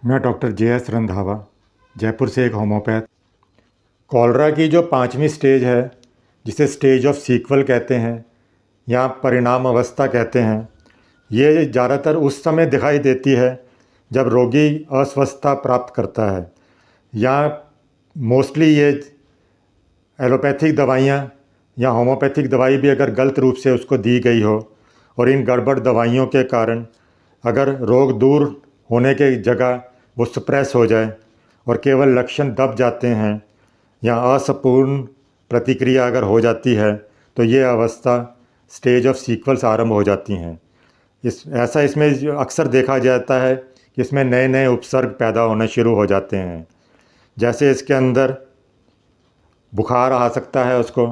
मैं doctor JS. Randhawa, Jaipur से एक होम्योपैथ। कॉलरा की जो 5वीं स्टेज है, जिसे स्टेज ऑफ सीक्वल कहते हैं या परिणाम अवस्था कहते हैं, ये ज़्यादातर उस समय दिखाई देती है जब रोगी अस्वस्थता प्राप्त करता है, या मोस्टली ये एलोपैथिक दवाइयाँ या होम्योपैथिक दवाई भी अगर गलत रूप से उसको दी गई हो और इन गड़बड़ दवाइयों के कारण अगर रोग दूर होने के जगह वो सप्रेस हो जाए और केवल लक्षण दब जाते हैं या असंपूर्ण प्रतिक्रिया अगर हो जाती है, तो ये अवस्था स्टेज ऑफ सीक्वल्स आरंभ हो जाती हैं। इसमें अक्सर देखा जाता है कि इसमें नए नए उपसर्ग पैदा होने शुरू हो जाते हैं। जैसे इसके अंदर बुखार आ सकता है, उसको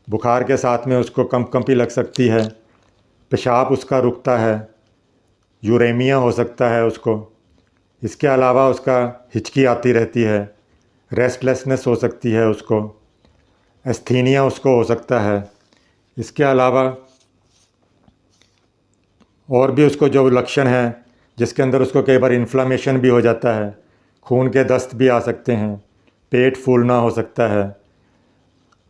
बुखार के साथ में उसको कंपी लग सकती है, पेशाब उसका रुकता है, यूरेमिया हो सकता है उसको। इसके अलावा उसका हिचकी आती रहती है, रेस्टलेसनेस हो सकती है उसको, एस्थीनिया उसको हो सकता है। इसके अलावा और भी उसको जो लक्षण हैं जिसके अंदर उसको कई बार इन्फ्लामेशन भी हो जाता है, खून के दस्त भी आ सकते हैं, पेट फूलना हो सकता है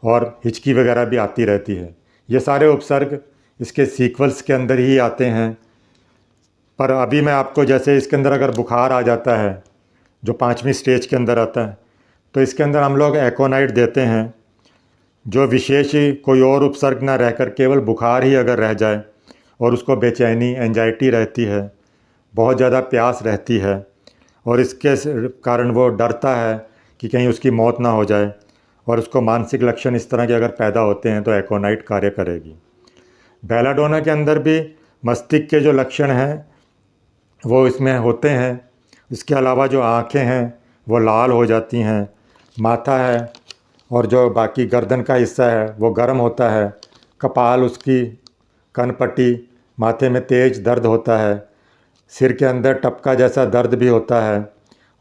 और हिचकी वगैरह भी आती रहती है। ये सारे उपसर्ग इसके सीक्वल्स के अंदर ही आते हैं। पर अभी मैं आपको, जैसे इसके अंदर अगर बुखार आ जाता है जो 5वीं स्टेज के अंदर आता है, तो इसके अंदर हम लोग एकोनाइट देते हैं, जो विशेष ही कोई और उपसर्ग ना रहकर केवल बुखार ही अगर रह जाए और उसको बेचैनी, एंजाइटी रहती है, बहुत ज़्यादा प्यास रहती है और इसके कारण वो डरता है कि कहीं उसकी मौत ना हो जाए, और उसको मानसिक लक्षण इस तरह के अगर पैदा होते हैं तो एकोनाइट कार्य करेगी। बेलाडोना के अंदर भी मस्तिष्क के जो लक्षण हैं वो इसमें होते हैं। इसके अलावा जो आँखें हैं वो लाल हो जाती हैं, माथा है और जो बाकी गर्दन का हिस्सा है वो गर्म होता है, कपाल उसकी कनपट्टी, माथे में तेज़ दर्द होता है, सिर के अंदर टपका जैसा दर्द भी होता है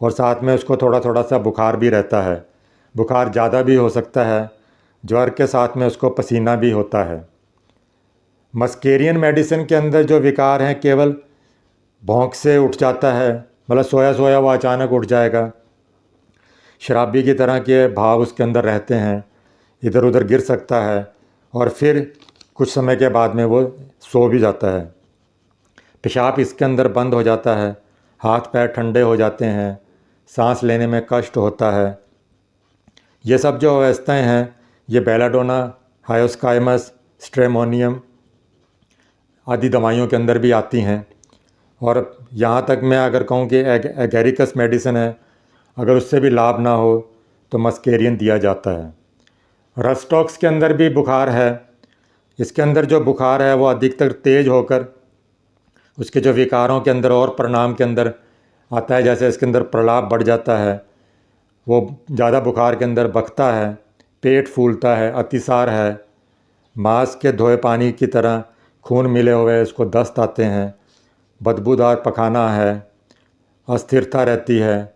और साथ में उसको थोड़ा थोड़ा सा बुखार भी रहता है। बुखार ज़्यादा भी हो सकता है, ज्वर के साथ में उसको पसीना भी होता है। मस्केरियन मेडिसिन के अंदर जो विकार हैं, केवल भौंक से उठ जाता है, मतलब सोया सोया वो अचानक उठ जाएगा, शराबी की तरह के भाव उसके अंदर रहते हैं, इधर उधर गिर सकता है और फिर कुछ समय के बाद में वो सो भी जाता है। पेशाब इसके अंदर बंद हो जाता है, हाथ पैर ठंडे हो जाते हैं, सांस लेने में कष्ट होता है। ये सब जो अवस्थाएं हैं ये बेलाडोना, हायोस्काइमस, स्ट्रेमोनियम आदि दवाइयों के अंदर भी आती हैं। और यहाँ तक मैं अगर कहूँ कि एगेरिकस मेडिसिन है, अगर उससे भी लाभ ना हो तो मस्केरियन दिया जाता है। रस्टॉक्स के अंदर भी बुखार है। इसके अंदर जो बुखार है वो अधिकतर तेज़ होकर उसके जो विकारों के अंदर और परिणाम के अंदर आता है, जैसे इसके अंदर प्रलाप बढ़ जाता है, वो ज़्यादा बुखार के अंदर बकता है, पेट फूलता है, अतिसार है, मांस के धोए पानी की तरह खून मिले हुए उसको दस्त आते हैं, बदबूदार पखाना है, अस्थिरता रहती है,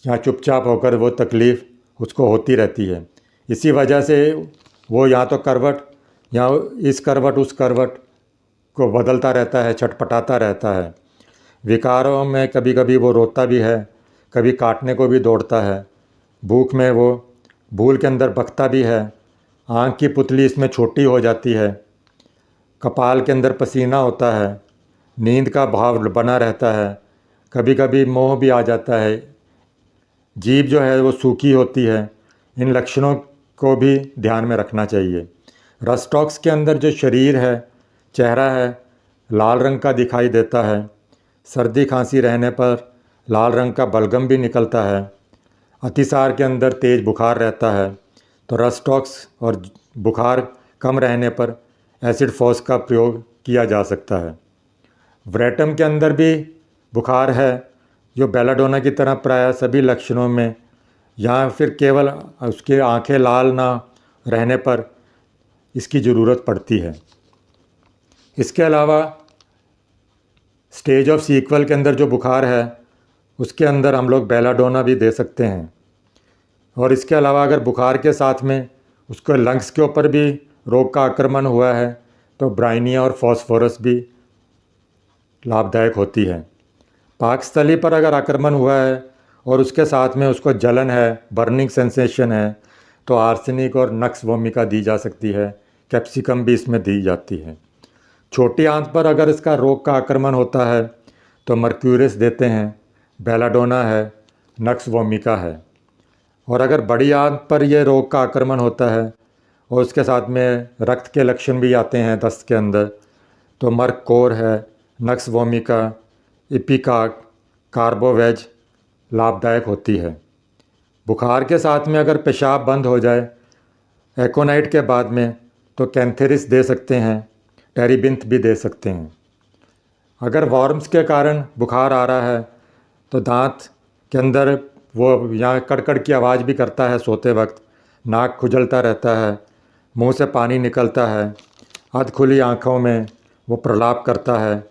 या चुपचाप होकर वो तकलीफ़ उसको होती रहती है। इसी वजह से वो या तो करवट या इस करवट उस करवट को बदलता रहता है, छटपटाता रहता है। विकारों में कभी कभी वो रोता भी है, कभी काटने को भी दौड़ता है, भूख में वो भूल के अंदर बकता भी है, आँख की पुतली इसमें छोटी हो जाती है, कपाल के अंदर पसीना होता है, नींद का भाव बना रहता है, कभी कभी मोह भी आ जाता है, जीभ जो है वो सूखी होती है। इन लक्षणों को भी ध्यान में रखना चाहिए। रस्टॉक्स के अंदर जो शरीर है, चेहरा है, लाल रंग का दिखाई देता है, सर्दी खांसी रहने पर लाल रंग का बलगम भी निकलता है, अतिसार के अंदर तेज़ बुखार रहता है। तो रस्टॉक्स और बुखार कम रहने पर एसिड फॉस का प्रयोग किया जा सकता है। व्रेटम के अंदर भी बुखार है, जो बेलाडोना की तरह प्रायः सभी लक्षणों में, या फिर केवल उसके आंखें लाल ना रहने पर इसकी ज़रूरत पड़ती है। इसके अलावा स्टेज ऑफ सीक्वल के अंदर जो बुखार है उसके अंदर हम लोग बेलाडोना भी दे सकते हैं। और इसके अलावा अगर बुखार के साथ में उसको लंग्स के ऊपर भी रोग का आक्रमण हुआ है तो ब्राइनिया और फॉस्फोरस भी लाभदायक होती है। पाकस्थली पर अगर आक्रमण हुआ है और उसके साथ में उसको जलन है, बर्निंग सेंसेशन है, तो आर्सेनिक और नक्स वोमिका दी जा सकती है। कैप्सिकम भी इसमें दी जाती है। छोटी आंत पर अगर इसका रोग का आक्रमण होता है तो मर्क्यूरिस देते हैं, बेलाडोना है, नक्स वोमिका है। और अगर बड़ी आंत पर यह रोग का आक्रमण होता है और उसके साथ में रक्त के लक्षण भी आते हैं दस्त के अंदर, तो मर्क कोर है, नक्स वोमिका, इपिकाक, कार्बोवेज लाभदायक होती है। बुखार के साथ में अगर पेशाब बंद हो जाए एकोनाइट के बाद में, तो कैंथेरिस दे सकते हैं, टेरिबिंथ भी दे सकते हैं। अगर वॉर्म्स के कारण बुखार आ रहा है तो दांत के अंदर वो यहाँ कड़कड़ की आवाज़ भी करता है सोते वक्त, नाक खुजलता रहता है, मुंह से पानी निकलता है, अध खुली आँखों में वो प्रलाप करता है,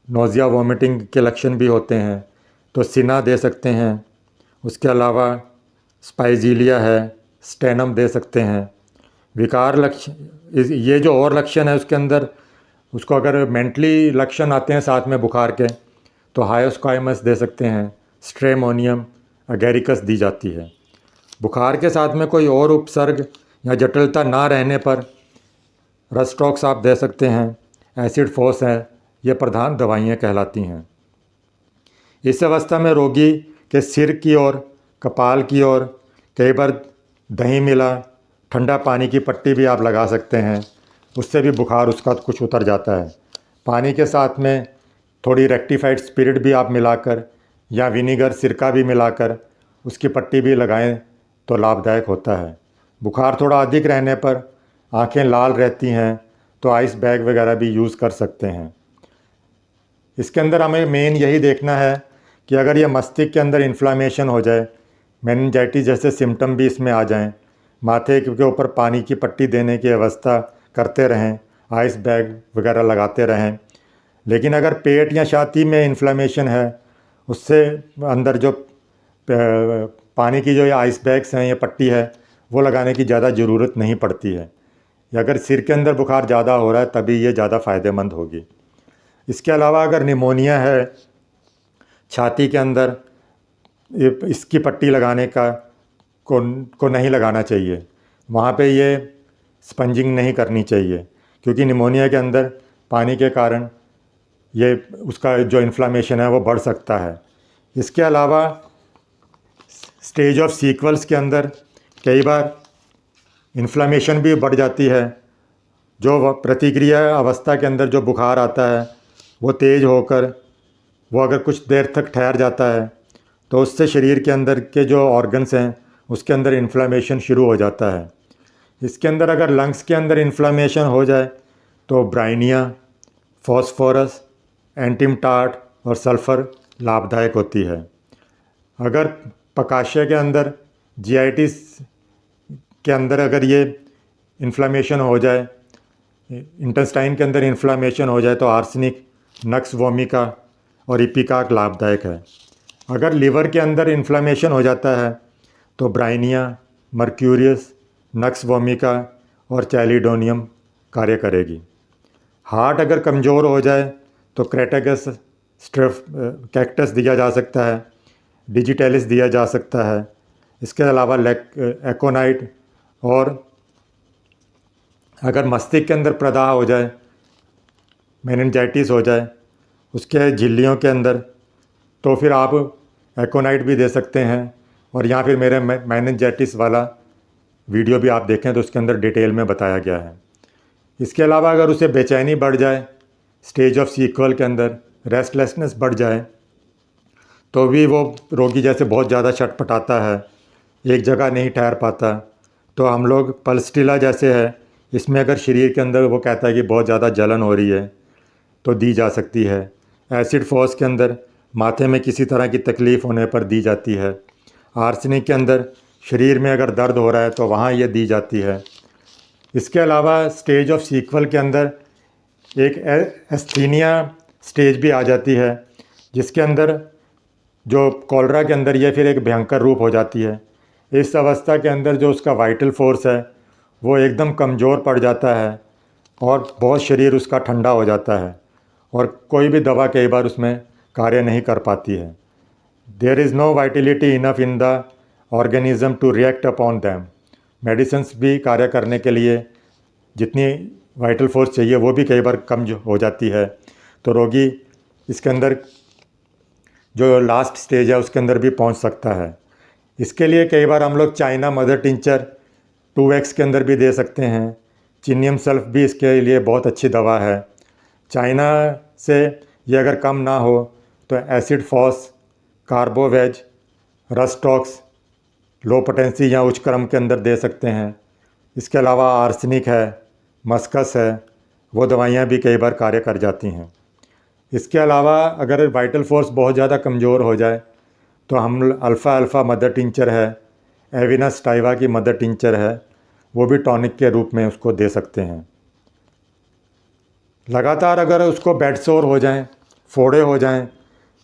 नोज़िया वोमिटिंग के लक्षण भी होते हैं, तो सिना दे सकते हैं। उसके अलावा स्पाइजीलिया है, स्टेनम दे सकते हैं। विकार लक्षण, ये जो और लक्षण है उसके अंदर, उसको अगर मेंटली लक्षण आते हैं साथ में बुखार के, तो हायोस्काइमस दे सकते हैं, स्ट्रेमोनियम अगेरिकस दी जाती है। बुखार के साथ में कोई और उपसर्ग या जटिलता ना रहने पर रस्टॉक्स आप दे सकते हैं, एसिड फोस है, ये प्रधान दवाइयाँ कहलाती हैं। इस अवस्था में रोगी के सिर की ओर, कपाल की ओर कई बार दही मिला ठंडा पानी की पट्टी भी आप लगा सकते हैं, उससे भी बुखार उसका कुछ उतर जाता है। पानी के साथ में थोड़ी रेक्टिफाइड स्पिरिट भी आप मिलाकर या विनीगर, सिरका भी मिलाकर उसकी पट्टी भी लगाएं तो लाभदायक होता है। बुखार थोड़ा अधिक रहने पर आंखें लाल रहती हैं तो आइस बैग वगैरह भी यूज़ कर सकते हैं। इसके अंदर हमें मेन यही देखना है कि अगर ये मस्तिष्क के अंदर इन्फ्लामेशन हो जाए, मेनिंजाइटिस जैसे सिम्टम भी इसमें आ जाएं, माथे के ऊपर पानी की पट्टी देने की व्यवस्था करते रहें, आइस बैग वगैरह लगाते रहें। लेकिन अगर पेट या छाती में इन्फ्लामेशन है, उससे अंदर जो पानी की जो आइस बैग्स हैं या पट्टी है वो लगाने की ज़्यादा ज़रूरत नहीं पड़ती है। या अगर सिर के अंदर बुखार ज़्यादा हो रहा है तभी ये ज़्यादा फ़ायदेमंद होगी। इसके अलावा अगर निमोनिया है छाती के अंदर, इसकी पट्टी लगाने को नहीं लगाना चाहिए, वहाँ पे ये स्पंजिंग नहीं करनी चाहिए, क्योंकि निमोनिया के अंदर पानी के कारण ये उसका जो इन्फ्लामेशन है वो बढ़ सकता है। इसके अलावा स्टेज ऑफ सीक्वल्स के अंदर कई बार इन्फ्लामेशन भी बढ़ जाती है। जो प्रतिक्रिया अवस्था के अंदर जो बुखार आता है वो तेज़ होकर वो अगर कुछ देर तक ठहर जाता है तो उससे शरीर के अंदर के जो ऑर्गन्स हैं उसके अंदर इन्फ्लामेशन शुरू हो जाता है। इसके अंदर अगर लंग्स के अंदर इन्फ्लामेशन हो जाए तो ब्राइनिया, फॉस्फोरस, एंटीमटार्ट और सल्फ़र लाभदायक होती है। अगर पकाशय के अंदर, जीआईटिस के अंदर अगर ये इन्फ्लामेशन हो जाए, इंटेस्टाइन के अंदर इन्फ्लामेशन हो जाए, तो आर्सेनिक, नक्स वोमिका और इपिकाक लाभदायक है। अगर लीवर के अंदर इन्फ्लामेशन हो जाता है तो ब्राइनिया, मर्क्यूरियस, नक्स वोमिका और चैलिडोनियम कार्य करेगी। हार्ट अगर कमज़ोर हो जाए तो क्रेटेगस, कैक्टस दिया जा सकता है, डिजिटेलिस दिया जा सकता है। इसके अलावा एकोनाइट, और अगर मस्तिष्क के अंदर प्रदाह हो जाए, मेनिंजाइटिस हो जाए उसके झिल्लियों के अंदर, तो फिर आप एकोनाइट भी दे सकते हैं। और यहाँ फिर मेरे मेनिंजाइटिस वाला वीडियो भी आप देखें तो उसके अंदर डिटेल में बताया गया है। इसके अलावा अगर उसे बेचैनी बढ़ जाए, स्टेज ऑफ सीक्वल के अंदर रेस्टलेसनेस बढ़ जाए, तो भी वो रोगी जैसे बहुत ज़्यादा छटपटाता है, एक जगह नहीं ठहर पाता, तो हम लोग पल्सटिला जैसे है, इसमें अगर शरीर के अंदर वो कहता है कि बहुत ज़्यादा जलन हो रही है तो दी जा सकती है। एसिड फोस के अंदर माथे में किसी तरह की तकलीफ़ होने पर दी जाती है। आर्सेनिक के अंदर शरीर में अगर दर्द हो रहा है तो वहाँ ये दी जाती है। इसके अलावा स्टेज ऑफ सीक्वल के अंदर एक एस्थीनिया स्टेज भी आ जाती है, जिसके अंदर जो कॉलरा के अंदर ये फिर एक भयंकर रूप हो जाती है। इस अवस्था के अंदर जो उसका वाइटल फोर्स है वो एकदम कमज़ोर पड़ जाता है और बहुत शरीर उसका ठंडा हो जाता है और कोई भी दवा कई बार उसमें कार्य नहीं कर पाती है। There is no vitality enough in the organism to react upon them. Medicines भी कार्य करने के लिए जितनी वाइटल फोर्स चाहिए वो भी कई बार कम हो जाती है, तो रोगी इसके अंदर जो लास्ट स्टेज है उसके अंदर भी पहुंच सकता है। इसके लिए कई बार हम लोग चाइना मदर टिंचर 2x के अंदर भी दे सकते हैं। चिनियम सल्फ भी इसके लिए बहुत अच्छी दवा है। चाइना से ये अगर कम ना हो तो एसिड फॉस, कार्बोवेज, रस्टॉक्स लो पोटेंसी या उच्च क्रम के अंदर दे सकते हैं। इसके अलावा आर्सेनिक है, मस्कस है, वो दवाइयाँ भी कई बार कार्य कर जाती हैं। इसके अलावा अगर वाइटल फोर्स बहुत ज़्यादा कमज़ोर हो जाए तो हम अल्फ़ा मदर टिंचर है, एविनस टाइवा की मदर टिंचर है, वो भी टॉनिक के रूप में उसको दे सकते हैं। लगातार अगर उसको बेड सोर हो जाएं, फोड़े हो जाएं,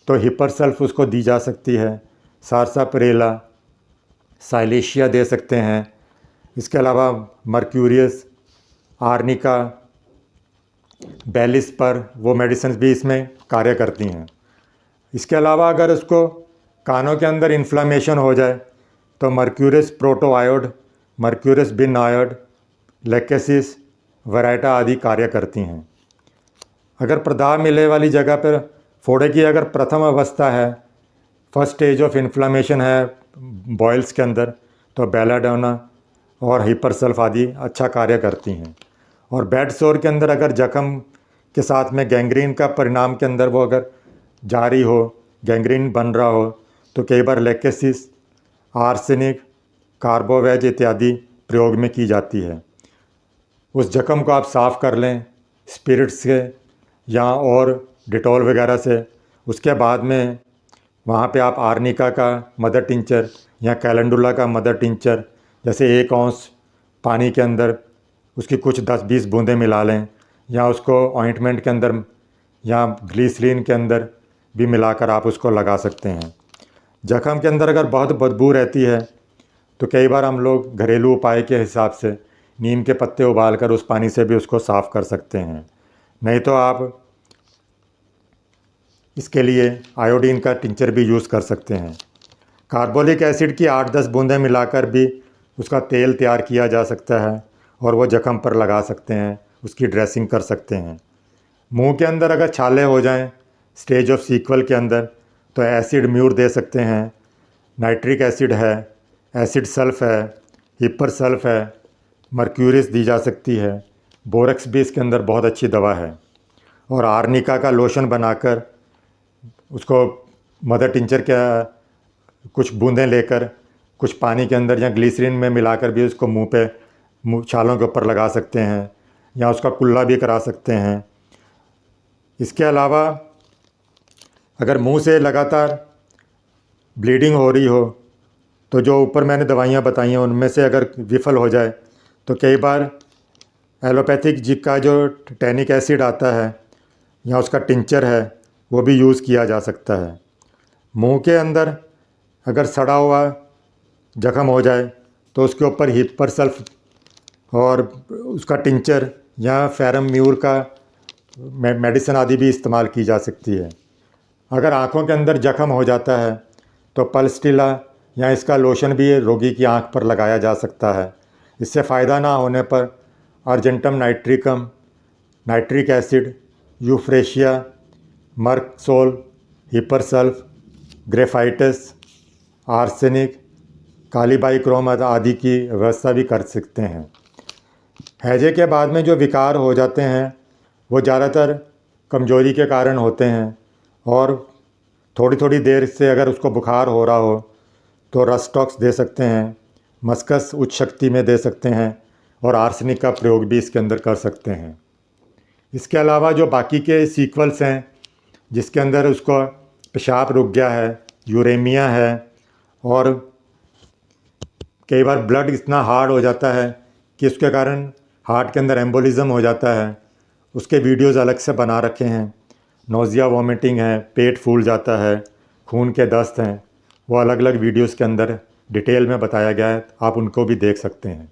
तो हिपर सल्फ उसको दी जा सकती है। सारसाप्रेला, साइलेशिया दे सकते हैं। इसके अलावा मर्क्यूरियस, आर्निका, बेलिस पर वो मेडिसिन भी इसमें कार्य करती हैं। इसके अलावा अगर उसको कानों के अंदर इन्फ्लामेशन हो जाए तो मर्क्यूरिस प्रोटोआयोड, मर्क्यूरिस बिन आयोड, लेकेसिस, वराइटा आदि कार्य करती हैं। अगर प्रदाह मिले वाली जगह पर फोड़े की अगर प्रथम अवस्था है, फर्स्ट स्टेज ऑफ इन्फ्लामेशन है बॉयल्स के अंदर, तो बेलाडोना और हिपरसल्फ आदि अच्छा कार्य करती हैं। और बेड सोर के अंदर अगर जख्म के साथ में गैंग्रीन का परिणाम के अंदर वो अगर जारी हो, गैंग्रीन बन रहा हो, तो कई बार लेकेसिस, आर्सेनिक, कार्बोवेज इत्यादि प्रयोग में की जाती है। उस जख्म को आप साफ़ कर लें स्पिरिट से या और डिटॉल वगैरह से। उसके बाद में वहाँ पे आप आर्निका का मदर टिंचर या कैलेंडुला का मदर टिंचर जैसे 1 औंस पानी के अंदर उसकी कुछ 10-20 बूंदें मिला लें, या उसको ऑइंटमेंट के अंदर या ग्लिसरीन के अंदर भी मिलाकर आप उसको लगा सकते हैं। जख्म के अंदर अगर बहुत बदबू रहती है तो कई बार हम लोग घरेलू उपाय के हिसाब से नीम के पत्ते उबालकर उस पानी से भी उसको साफ़ कर सकते हैं। नहीं तो आप इसके लिए आयोडीन का टिंचर भी यूज़ कर सकते हैं। कार्बोलिक एसिड की 8-10 बूंदें मिलाकर भी उसका तेल तैयार किया जा सकता है और वो जख्म पर लगा सकते हैं, उसकी ड्रेसिंग कर सकते हैं। मुंह के अंदर अगर छाले हो जाएं स्टेज ऑफ सीक्वल के अंदर तो एसिड म्यूर दे सकते हैं। नाइट्रिक एसिड है, एसिड सल्फ है, हिपर सल्फ है, मर्क्यूरिस दी जा सकती है। बोरेक्स भी इसके अंदर बहुत अच्छी दवा है। और आर्निका का लोशन बनाकर उसको मदर टिंचर के कुछ बूंदें लेकर कुछ पानी के अंदर या ग्लिसरीन में मिलाकर भी उसको मुँह छालों के ऊपर लगा सकते हैं, या उसका कुल्ला भी करा सकते हैं। इसके अलावा अगर मुंह से लगातार ब्लीडिंग हो रही हो तो जो ऊपर मैंने दवाइयाँ बताई हैं उनमें से अगर विफल हो जाए तो कई बार एलोपैथिक जी का जो टैनिक एसिड आता है या उसका टिंचर है वो भी यूज़ किया जा सकता है। मुंह के अंदर अगर सड़ा हुआ जख्म हो जाए तो उसके ऊपर हिपर सल्फ और उसका टिंचर या फेरम म्यूर का मेडिसिन आदि भी इस्तेमाल की जा सकती है। अगर आँखों के अंदर जख्म हो जाता है तो पल्स्टिला या इसका लोशन भी रोगी की आँख पर लगाया जा सकता है। इससे फ़ायदा ना होने पर argentum nitricum, nitric acid, euphrasia, mercsol, hepar sulph, graphites, arsenic, kali bichrome आदि की व्यवस्था भी कर सकते हैं। हैजे के बाद में जो विकार हो जाते हैं वो ज़्यादातर कमजोरी के कारण होते हैं, और थोड़ी थोड़ी देर से अगर उसको बुखार हो रहा हो तो रस्टॉक्स दे सकते हैं, मस्कस उच्च शक्ति में दे सकते हैं, और आर्सेनिक का प्रयोग भी इसके अंदर कर सकते हैं। इसके अलावा जो बाकी के सीक्वल्स हैं जिसके अंदर उसको पेशाब रुक गया है, यूरेमिया है, और कई बार ब्लड इतना हार्ड हो जाता है कि उसके कारण हार्ट के अंदर एम्बोलिज़म हो जाता है, उसके वीडियोस अलग से बना रखे हैं। नोज़िया, वॉमिटिंग है, पेट फूल जाता है, खून के दस्त हैं, वो अलग अलग वीडियोस के अंदर डिटेल में बताया गया है, आप उनको भी देख सकते हैं।